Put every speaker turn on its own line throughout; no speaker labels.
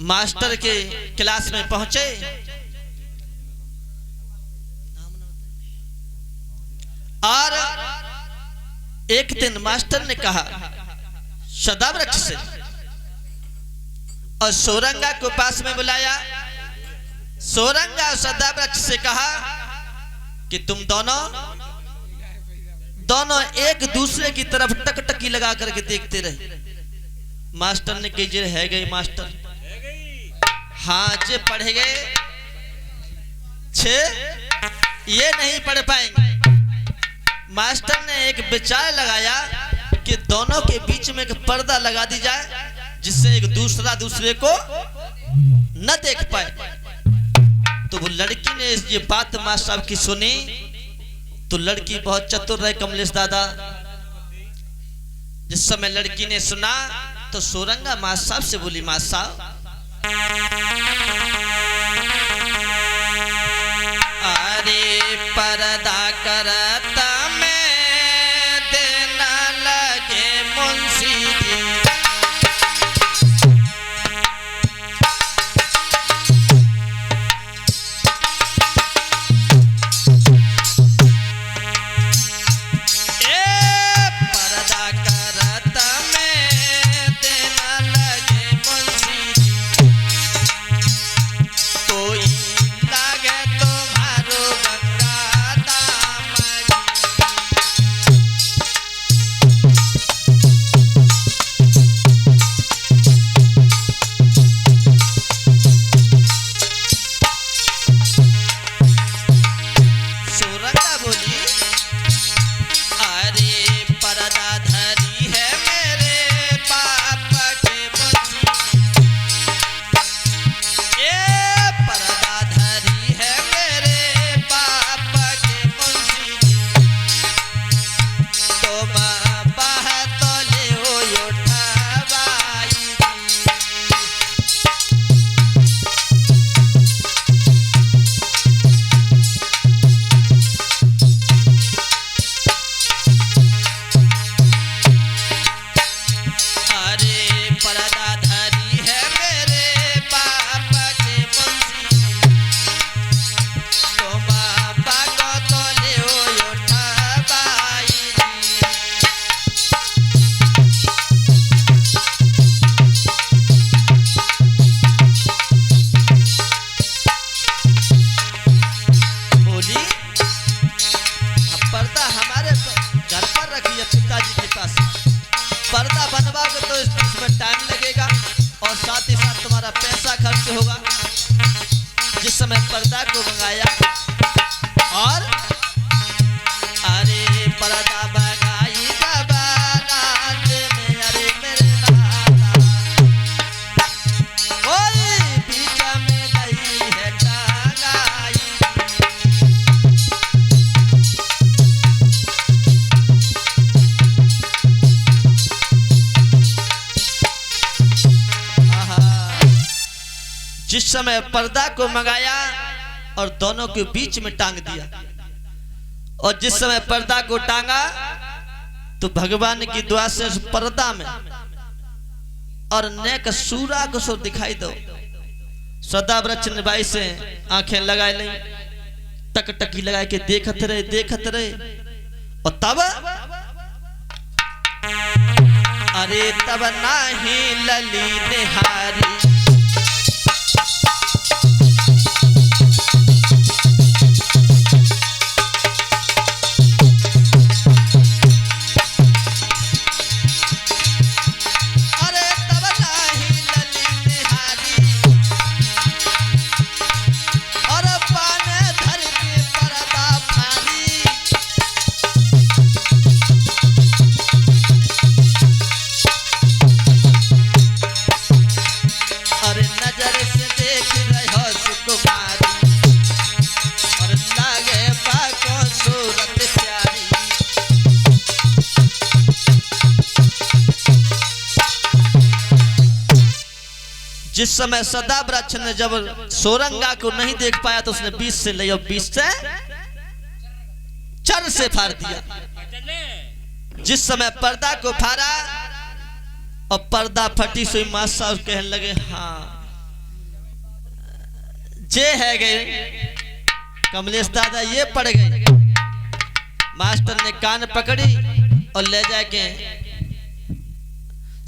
Master के class में पहुंचे। और एक दिन मास्टर ने कहा सदावृक्ष से, और सोरंगा को पास में बुलाया। सोरंगा और सदावृक्ष से कहा कि तुम दोनों एक दूसरे की तरफ टकटकी लगा करके देखते रहे। मास्टर ने कही है गई मास्टर, हाँ जे पढ़ गए छे ये नहीं पढ़ पाएंगे। मास्टर ने एक विचार लगाया कि दोनों के बीच में एक पर्दा लगा दी जाए, जिससे एक दूसरे को न देख पाए। तो वो लड़की ने ये बात मास्टर साहब की सुनी। तो लड़की बहुत चतुर रहे कमलेश दादा। जिस समय लड़की ने सुना तो सोरंगा मास्टर साहब से बोली, मास्टर साहब अरे पर्दा करता मैं देना लगे मुंशी जी। पर्दा बनवाओगे तो इसमें टाइम लगेगा और साथ ही साथ तुम्हारा पैसा खर्च होगा। जिस समय पर्दा को मंगाया और अरे पर्दा मंगाई बारात में, अरे मेरे नाना कोई बीच में गई है टांगाई। जिस समय पर्दा को मंगाया और दोनों के बीच में टांग दिया, और जिस समय पर्दा को टांगा तो भगवान की दुआ से उस पर्दा में और नेक सूरा को सब दिखाई दो। सदावृक्ष बाई से आंखें लगा ली, टकटकी लगा के देखत रहे। और तब अरे तब नाही लली निहारी, जिस समय सदावृक्ष ने जब सोरंगा को नहीं देख पाया तो उसने 20 से ले और 20 से चर से फाड़ दिया। जिस समय पर्दा को फाड़ा और पर्दा फटी, सोई मास्टर कहने लगे हाँ जे है गए कमलेश दादा ये पड़ गए। मास्टर ने कान पकड़ी और ले जाके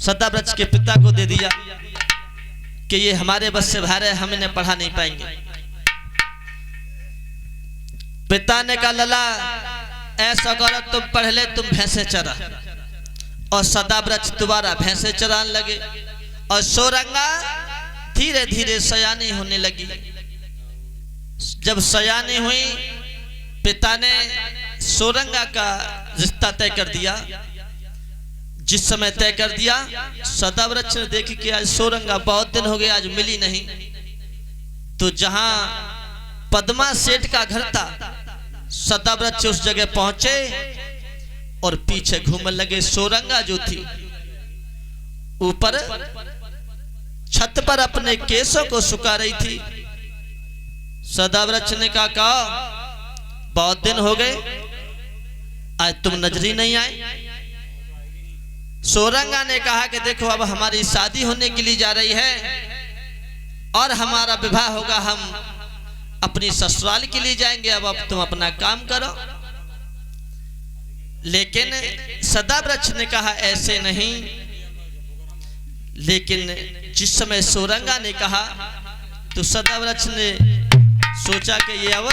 सदाव्रत के पिता को दे दिया कि ये हमारे बस से बाहर है, हम इन्हें पढ़ा नहीं पाएंगे। पिता ने कहा लला ऐसा करो तुम पढ़ ले, तुम भैंसे चरा। और सदाव्रत दोबारा भैंसे चराने लगे और सोरंगा धीरे धीरे सयानी होने लगी। जब सयानी हुई पिता ने सोरंगा का रिश्ता तय कर दिया। जिस समय तय कर दिया सदाव्रत ने देखी कि आज सोरंगा बहुत दिन हो गए आज मिली नहीं, तो जहां पद्मा सेठ का घर था सदाव्रत उस जगह पहुंचे और पीछे घूमने लगे। सोरंगा जो थी ऊपर छत पर अपने केसों को सुखा रही थी। सदाव्रत ने कहा बहुत दिन हो गए आज तुम नजरी नहीं आए। सोरंगा ने कहा कि देखो अब हमारी शादी होने के लिए जा रही है और हमारा विवाह होगा, हम अपनी ससुराल के लिए जाएंगे, अब तुम अपना काम करो। लेकिन सदाव्रत ने कहा ऐसे नहीं। लेकिन जिस समय सोरंगा ने कहा तो सदाव्रत ने सोचा कि ये अब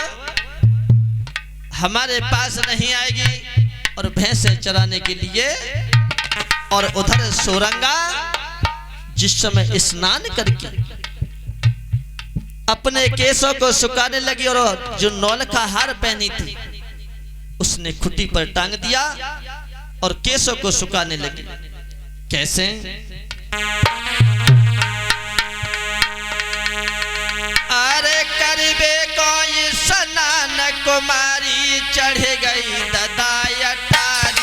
हमारे पास नहीं आएगी और भैंसे चराने के लिए। और उधर सोरंगा जिस समय स्नान करके अपने केसों को सुखाने लगी और जो नौल का हार पहनी थी उसने खुटी पर टांग दिया और केसों को सुखाने लगी। कैसे? अरे करीबे कोई स्नान कुमारी चढ़ गई ददाया टारी।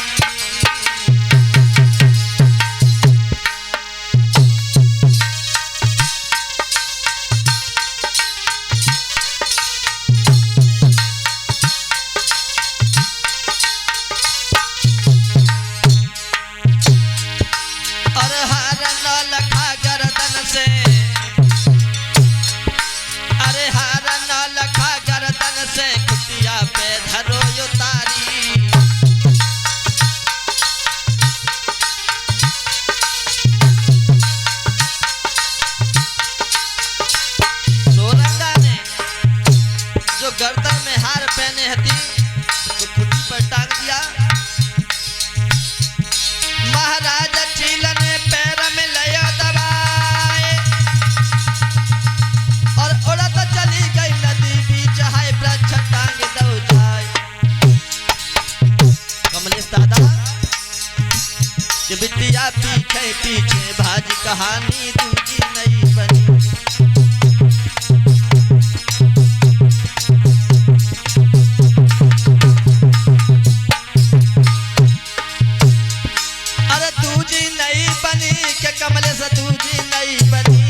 बिटिया पीछे पीछे भाजी कहानी दूजी नहीं बनी। अरे दूजी नहीं बनी के कमले से दूजी नहीं बनी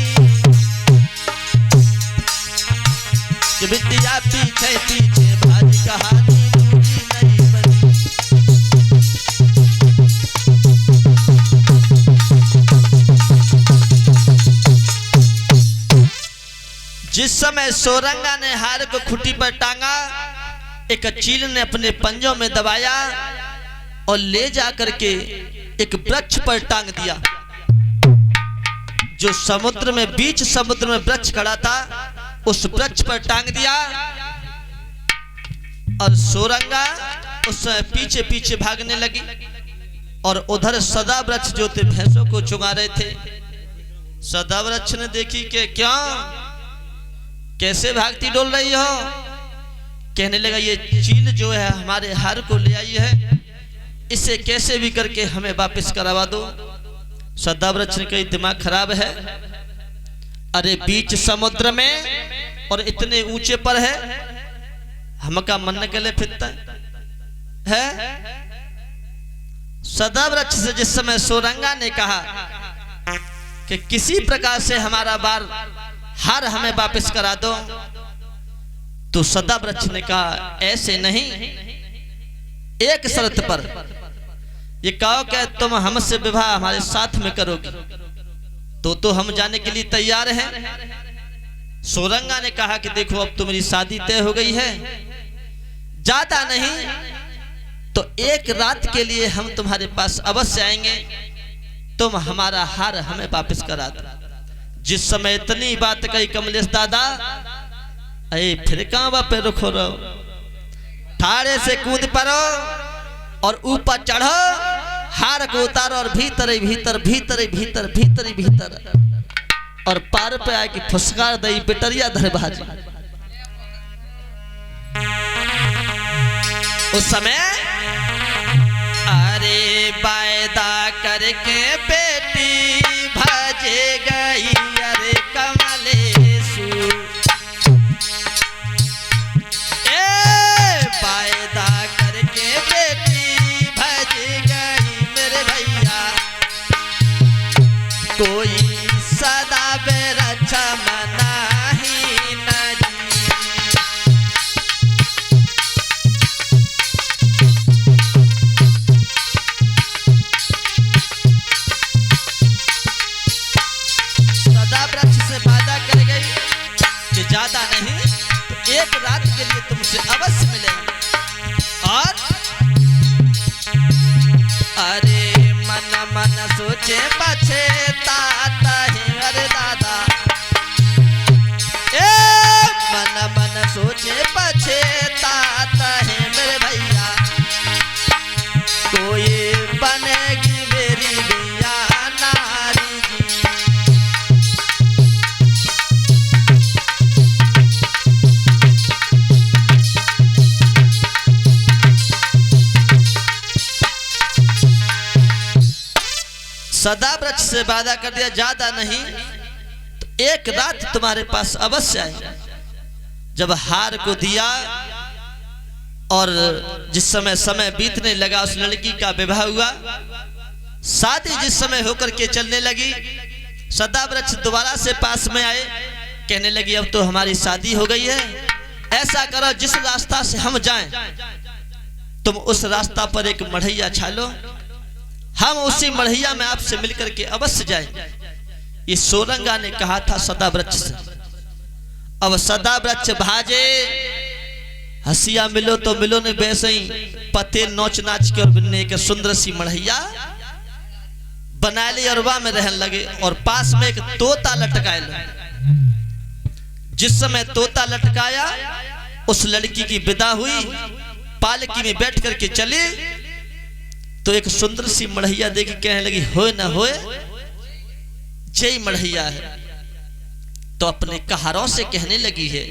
कि बिटिया पीछे पीछे भाजी कहानी दूजी नहीं बनी। जिस समय सोरंगा ने हार को खुटी पर टांगा, एक चील ने अपने पंजों में दबाया और ले जाकर के एक वृक्ष पर टांग दिया। जो समुद्र में बीच समुद्र में वृक्ष खड़ा था उस वृक्ष पर टांग दिया और सोरंगा उस पीछे पीछे भागने लगी। और उधर सदाव्रत जो थे भैंसों को चुगा रहे थे। सदाव्रत ने देखी कि क्या कैसे भागती डोल रही हो। कहने लगा ये चील जो है हमारे हार को ले आई है, इसे कैसे भी करके हमें वापस करवा दो। सदाव्रत ने कहा दिमाग खराब है, अरे बीच समुद्र में और इतने ऊंचे पर है, हमका मन के लिए फिरता है। सदाव्रत से जिस समय सोरंगा ने कहा कि किसी प्रकार से हमारा बार हार हमें वापस करा दो, तो सदाव्रत ने कहा ऐसे नहीं, एक शर्त पर। ये कहो कि तुम हमसे विवाह हमारे साथ में करोगे तो हम जाने के लिए तैयार हैं। सोरंगा ने कहा कि देखो अब तो मेरी शादी तय हो गई है, ज्यादा नहीं तो एक रात के लिए हम तुम्हारे पास अवश्य आएंगे, तुम हमारा हार हमें वापस करा दो। जिस समय इतनी बात कही कमलेश दादा, अरे फिर कहां पे रुको रहो, ठाड़े से कूद पड़ो और ऊपर चढ़ो, हार को उतारो और भीतर भीतर भीतर भीतर भीतर भीतर और पार पे आके फुसकार दई पिटरिया धरबाजी। उस समय अरे वायदा करके बेटी भाजे गई, अरे कमलेशु वायदा करके बेटी भाजे गई मेरे भैया, कोई सदा बेरक्षा मना ही न जी। सदा वृक्ष से वादा कर गई कि ज्यादा नहीं तो एक रात के लिए तुमसे अवश्य मिलेंगे। और अरे मन मन सोचे पछताता है, अरे दादा मन मन सोचे पछताता है मेरे भैया, कोई बनेगी मेरी भैया नारी जी। सदा वृक्ष से वादा कर दिया, ज्यादा नहीं तो एक रात तुम्हारे पास अवश्य आएगा। जब हार को दिया और जिस समय बीतने लगा, उस लड़की का विवाह हुआ, शादी जिस समय होकर के चलने लगी, सदा वृक्ष दोबारा से पास में आए, कहने लगी अब तो हमारी शादी हो गई है, ऐसा करो जिस रास्ता से हम जाएं तुम उस रास्ता पर एक मढ़ैया छालो, हम उसी मढ़ैया में आपसे मिलकर के अवश्य जाएं। ये सोरंगा ने कहा था सदा वृक्ष से। अब सदा वृक्ष भाजे, हसिया मिलो तो मिलो ने वैसे ही पते नोच नाच के और बिन्ने एक सुंदर सी मढ़ैया बना ली और वहां में रहने लगे। और पास में एक तोता लटकाए लो। जिस समय तोता लटकाया उस लड़की की विदा हुई, पालकी में बैठ करके चली तो एक सुंदर सी मढ़ैया देखी, कहने लगी होए ना होए जय मढ़ैया है। तो अपने कहारों से कहने लगी है,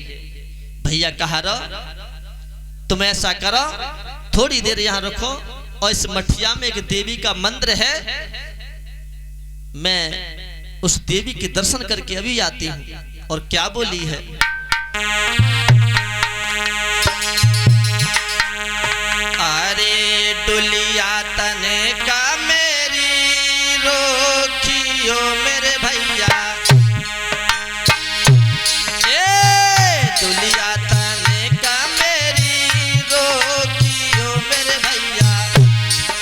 भैया कहारो तुम ऐसा करो थोड़ी देर यहां रखो और इस मठिया में एक देवी का मंदिर है, मैं उस देवी के दर्शन करके अभी आती हूं। और क्या बोली है, अरे डुलिया तने का मेरी रोखियो मेरे भैया, डुलिया तने का मेरी रोखियो मेरे भैया,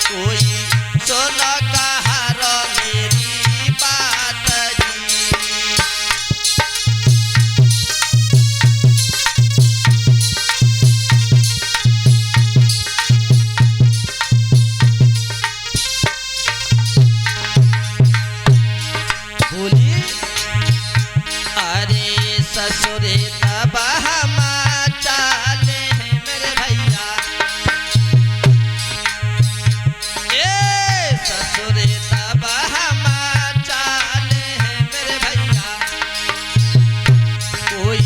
कोई सोना का हारो मेरी बात जी। ससुरे तब हम चाले हैं मेरे भैया, ससुरे तब हम चाले हैं मेरे भैया, कोई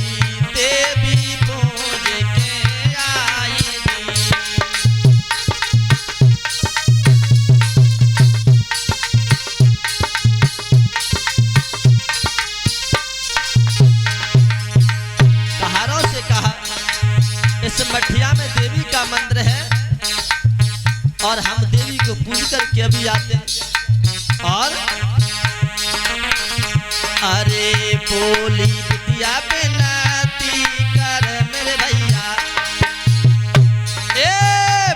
देवी पूज के आई जी। इस मठिया में देवी का मंदिर है और हम देवी को पूज करके अभी आते हैं। और अरे बोली बिटिया बिनती कर मेरे भैया,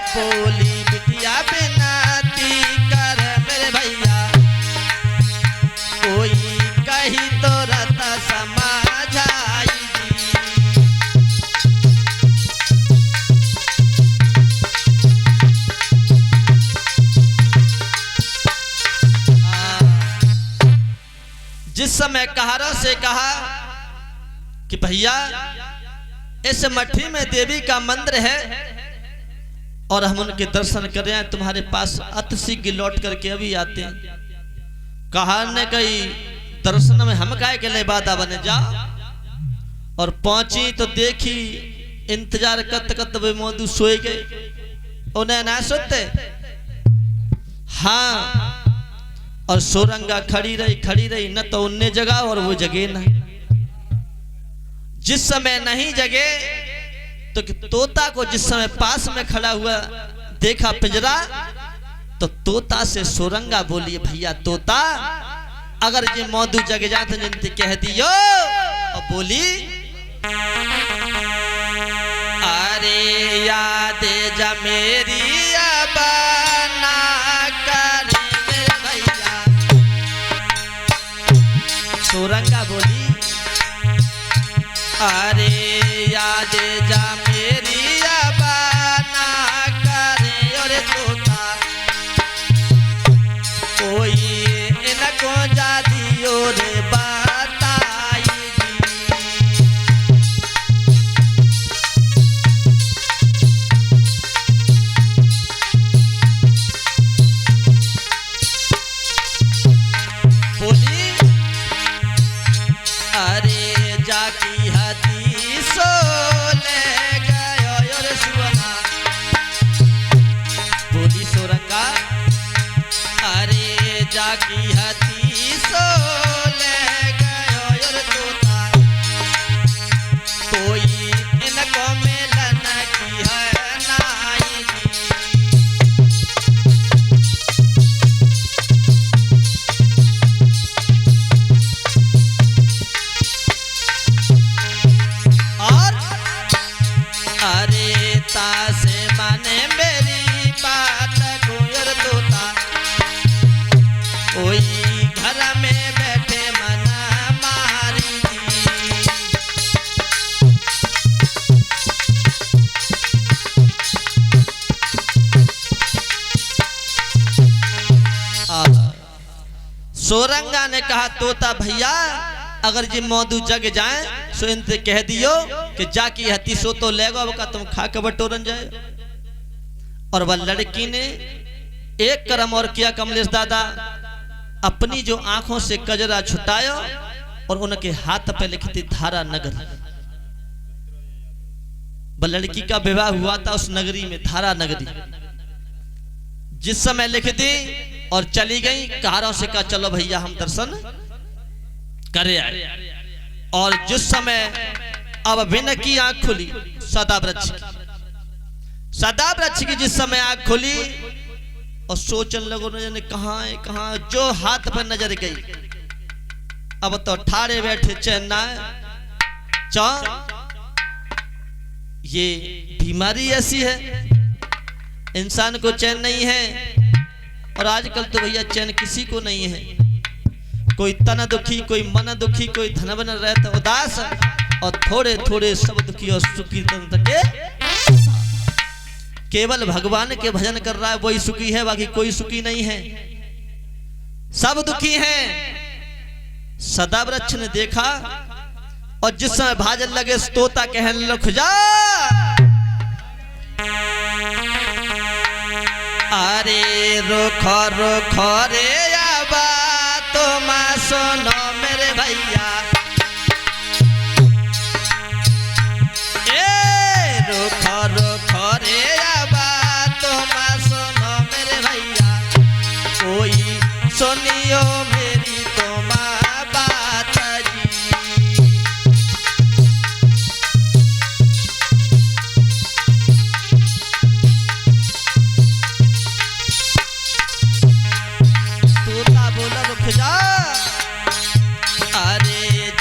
बोली बिटिया बिनती कर मेरे भैया, कोई कही तो रत समझाई। जिस समय कहारों से कहा कि भैया इस मट्ठी में देवी का मंदिर है और हम उनके दर्शन कर रहे हैं, तुम्हारे पास अतशीघ्र लौट करके अभी आते हैं। कहार ने कही दर्शन में हम काय के लिए बाधा बने जा। और पहुंची तो देखी इंतजार करते करते वे मोदू सोए गए, उन्हें ना सोते। हाँ, और सोरंगा खड़ी रही न तो उन्हें जगा और वो जगे ना। जिस समय नहीं जगे तो तोता को जिस समय पास में खड़ा हुआ देखा पिंजरा, तो तोता से सोरंगा बोली, भैया तोता अगर ये मौदू जग जाते जिनते कह दियो। और बोली, अरे याद जा मेरी बना कर भैया। सोरंगा बोली, अरे याद जा मेरी बना करे। और तोता कोई इनको जा दियो रे बताई। बोली, अरे जाकी हती सो ले गयो और सुना। बोली सोरंगा, अरे जाकी हती सो ले गयो और तोता कोई इनको मिलन की है नाई। और अरे तासे माने मेरी बात कोयर तोता कोई घर में बैठे मना मारी। सोरंगा ने कहा, तोता भैया अगर जी मौदू जग जाए सो इनसे कह दियो कि जाकी हती सो तो लेगो अब का तुम खा के बटोरन जाए। और वह लड़की ने एक कर्म और किया कमलेश दादा, अपनी जो आंखों से कजरा छुटायो और उनके हाथ पे लिखी थी धारा नगर। वह लड़की का विवाह हुआ था उस नगरी में, धारा नगरी। जिस समय लिख दी और चली गई, कहारों से कहा चलो भैया हम दर्शन करे आए। और जिस समय अब विन की आंख खुली, सदा वृक्ष की जिस समय आंख खुली और सोचने लगो न कहां है कहां, जो हाथ पर नजर गई अब तो ठाड़े बैठे चैन ना चा। ये बीमारी ऐसी है, इंसान को चैन नहीं है। और आजकल तो भैया चैन किसी को नहीं है। कोई तन दुखी, कोई मन दुखी, कोई धन बन रहता उदास, और थोड़े थोड़े सब दुखी और सुखी के केवल भगवान के भजन कर रहा है वही सुखी है, बाकी कोई सुखी नहीं है, सब दुखी हैं। सदा वृक्ष ने देखा और जिस समय भाजन लगे तोता कहने लग जा, अरे रुखो रुखो रे आबा तुम सुनो मेरे भैया। ए रुखो रुखो रे आबा तुम सुनो मेरे भैया, कोई सुनियो मेरी तुम बात जी। तोता बोला रुक जा, अरे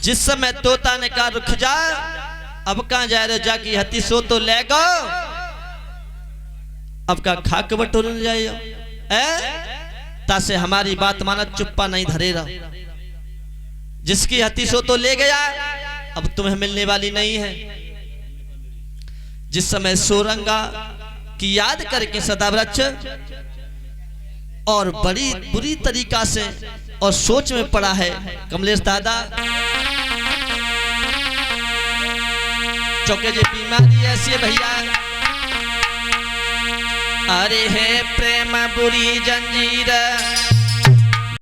जिस समय तोता ने कहा रुक जा, अब कहां जा रहे जाकी हती सो तो ले गो, अब का खाक बटोर जाए तासे हमारी बात माना, चुप्पा नहीं धरे रहो। जिसकी हती सो तो ले गया, अब तुम्हें मिलने वाली नहीं है। जिस समय सोरंगा की याद करके सदाव्रत और बड़ी बुरी तरीका से और सोच में पड़ा है कमलेश दादा। चौके जी बीमारी ऐसी है भैया, अरे है प्रेम बुरी जंजीर